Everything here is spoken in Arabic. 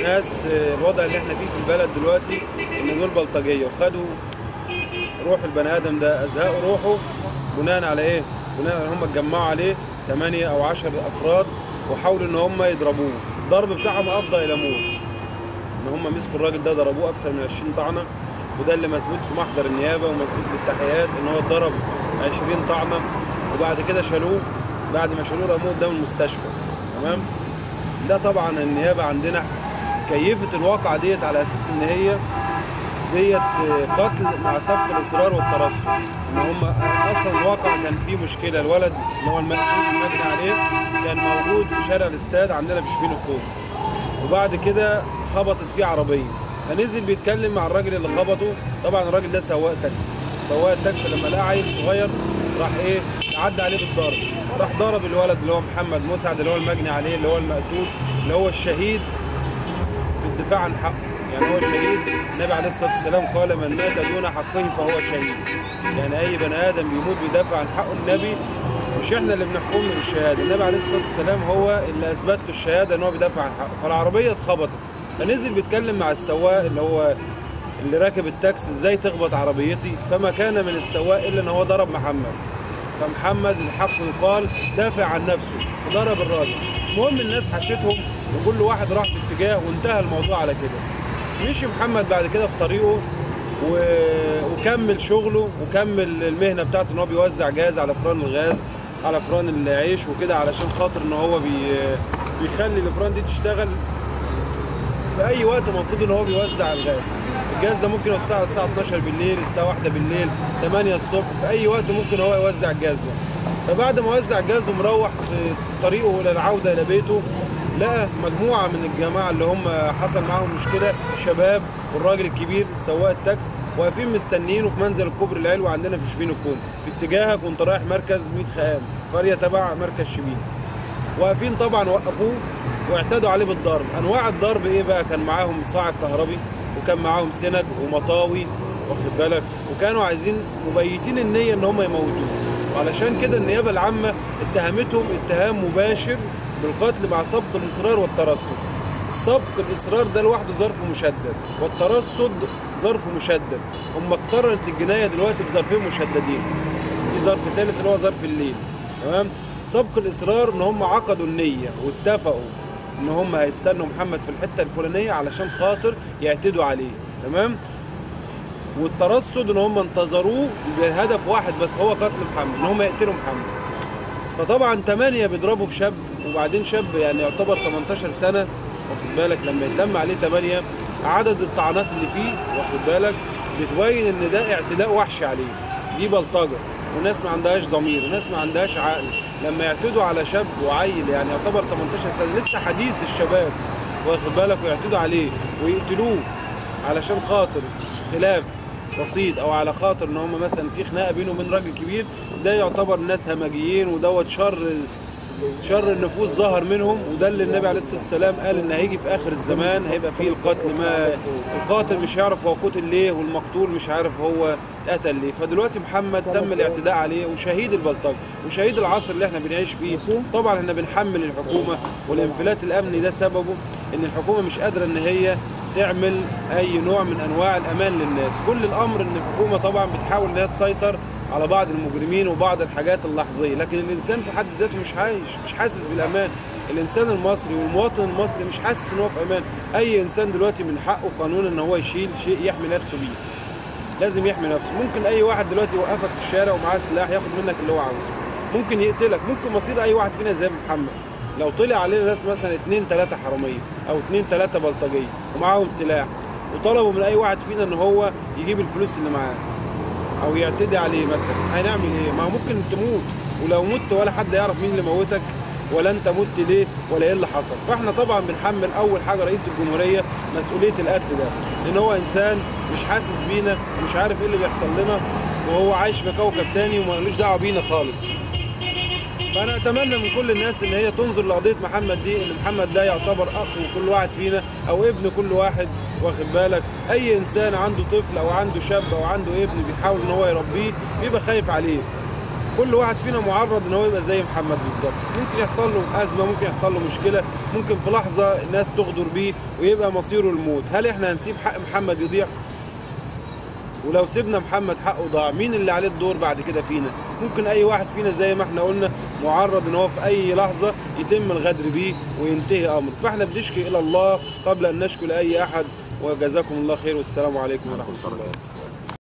الناس الوضع اللي احنا فيه في البلد دلوقتي ان دول بلطجيه وخدوا روح البني ادم ده، ازهقوا روحه بناء على ايه؟ بناء على ان هم اتجمعوا عليه 8 أو 10 افراد وحاولوا ان هم يضربوه. الضرب بتاعهم افضى الى موت. ان هم مسكوا الراجل ده ضربوه اكتر من 20 طعنه، وده اللي مثبوت في محضر النيابه ومثبوت في التحقيقات ان هو اتضرب 20 طعنه، وبعد كده شالوه. بعد ما شالوه رموه قدام المستشفى. تمام؟ ده طبعا النيابه عندنا كيفت الواقعه ديت على اساس ان هي ديت قتل مع سبق الاصرار والترصد. ان هم اصلا الواقع كان فيه مشكله، الولد اللي هو المقتول المجني عليه كان موجود في شارع الاستاد عندنا في شبين الكوم، وبعد كده خبطت فيه عربيه، فنزل بيتكلم مع الراجل اللي خبطه. طبعا الراجل ده سواق تاكسي، سواق التاكسي لما لقى عيل صغير راح ايه؟ عدى عليه بالضرب، راح ضرب الولد اللي هو محمد مسعد اللي هو المجني عليه اللي هو المقتول اللي هو الشهيد في الدفاع عن حقه. يعني هو شهيد، النبي عليه الصلاه والسلام قال من مات دون حقه فهو شهيد. يعني اي بني ادم بيموت بيدافع عن حقه النبي، مش احنا اللي بنحكم له بالشهاده، النبي عليه الصلاه والسلام هو اللي اثبت له الشهاده ان هو بيدافع عن حقه. فالعربيه اتخبطت، فنزل بيتكلم مع السواق اللي هو اللي راكب التاكسي ازاي تخبط عربيتي، فما كان من السواق الا ان هو ضرب محمد. فمحمد الحق يقال دافع عن نفسه وضرب الراجل. المهم الناس حشتهم وكل واحد راح في اتجاه وانتهى الموضوع على كده. مشي محمد بعد كده في طريقه وكمل شغله وكمل المهنه بتاعته ان هو بيوزع جاز على فران الغاز، على فران العيش وكده، علشان خاطر ان هو بيخلي الفران دي تشتغل في اي وقت المفروض ان هو بيوزع الغاز. الجاز ده ممكن يوزعه الساعه 12 بالليل، الساعه 1 بالليل، 8 الصبح، في اي وقت ممكن هو يوزع الجاز ده. فبعد ما وزع الجاز ومروح في طريقه الى العوده الى بيته، لقى مجموعه من الجماعه اللي هم حصل معاهم مشكله، شباب والراجل الكبير سواق التاكس واقفين مستنيينه في منزل الكوبري العلوي عندنا في شبين الكوم، في اتجاهك وانت رايح مركز 100 خام، قريه تبع مركز شبين. واقفين طبعا، وقفوه واعتدوا عليه بالضرب. انواع الضرب ايه بقى؟ كان معاهم صاعق كهربي، وكان معاهم سنج ومطاوي، واخد بالك، وكانوا عايزين مبيتين النيه ان هم يموتوه. وعلشان كده النيابه العامه اتهمتهم اتهام مباشر بالقتل مع سبق الاصرار والترصد. سبق الاصرار ده لوحده ظرف مشدد، والترصد ظرف مشدد. هم اقترنت الجنايه دلوقتي بظرفين مشددين، في ظرف ثالث اللي هو ظرف الليل. تمام؟ سبق الاصرار ان هم عقدوا النيه واتفقوا ان هم هيستنوا محمد في الحته الفلانيه علشان خاطر يعتدوا عليه. تمام؟ والترصد ان هم انتظروه بهدف واحد بس، هو قتل محمد، ان هم يقتلوا محمد. فطبعا 8 بيضربوا في شاب، وبعدين شاب يعني يعتبر 18 سنه، واخد بالك، لما يتلم عليه 8 عدد الطعنات اللي فيه، واخد بالك، بتبين ان ده اعتداء وحشي عليه، دي بلطجه، وناس ما عندهاش ضمير، وناس ما عندهاش عقل. لما يعتدوا على شاب وعيل يعني يعتبر 18 سنه لسه حديث الشباب، واخد بالك، ويعتدوا عليه ويقتلوه علشان خاطر خلاف بسيط، او على خاطر ان هم مثلا في خناقه بينه وبين راجل كبير، ده يعتبر ناس همجيين، ودوت شر النفوس ظهر منهم. وده اللي النبي عليه الصلاه والسلام قال ان هيجي في اخر الزمان هيبقى فيه القتل، ما القاتل مش هيعرف هو قتل ليه، والمقتول مش عارف هو اتقتل ليه. فدلوقتي محمد تم الاعتداء عليه، وشهيد البلطجه وشهيد العصر اللي احنا بنعيش فيه. طبعا احنا بنحمل الحكومه، والانفلات الامني ده سببه ان الحكومه مش قادره ان هي تعمل اي نوع من انواع الامان للناس. كل الامر ان الحكومه طبعا بتحاول انها تسيطر على بعض المجرمين وبعض الحاجات اللحظيه، لكن الانسان في حد ذاته مش حاسس بالامان. الانسان المصري والمواطن المصري مش حاسس ان هو في امان. اي انسان دلوقتي من حقه قانون ان هو يشيل شيء يحمي نفسه بيه، لازم يحمي نفسه. ممكن اي واحد دلوقتي يوقفك في الشارع ومعاه سلاح ياخد منك اللي هو عاوزه، ممكن يقتلك، ممكن مصير اي واحد فينا زي محمد لو طلع علينا ناس مثلا 2 3 حراميه او 2 3 بلطجيه ومعاهم سلاح، وطلبوا من اي واحد فينا ان هو يجيب الفلوس اللي معاه او يعتدي عليه مثلا، هنعمل ايه؟ ما ممكن تموت، ولو مت ولا حد يعرف مين اللي موتك ولا انت مت ليه ولا ايه اللي حصل. فاحنا طبعا بنحمل اول حاجه رئيس الجمهوريه مسؤوليه القتل ده، لان هو انسان مش حاسس بينا ومش عارف ايه اللي بيحصل لنا، وهو عايش في كوكب تاني ومالوش دعوه بينا خالص. فانا اتمنى من كل الناس ان هي تنظر لقضيه محمد دي، ان محمد ده يعتبر اخ لكل واحد فينا او ابن كل واحد، واخد بالك. اي انسان عنده طفل او عنده شاب او عنده ابن بيحاول ان هو يربيه بيبقى خايف عليه، كل واحد فينا معرض ان هو يبقى زي محمد بالظبط. ممكن يحصل له ازمه، ممكن يحصل له مشكله، ممكن في لحظه الناس تغدر بيه ويبقى مصيره الموت. هل احنا هنسيب حق محمد يضيع؟ ولو سيبنا محمد حقه ضاع، مين اللي عليه الدور بعد كده فينا؟ ممكن اي واحد فينا زي ما احنا قلنا معرض ان هو في اي لحظه يتم الغدر بيه وينتهي امره. فاحنا بنشكي الى الله قبل ان نشكو لاي احد. وجزاكم الله خير، والسلام عليكم ورحمه الله.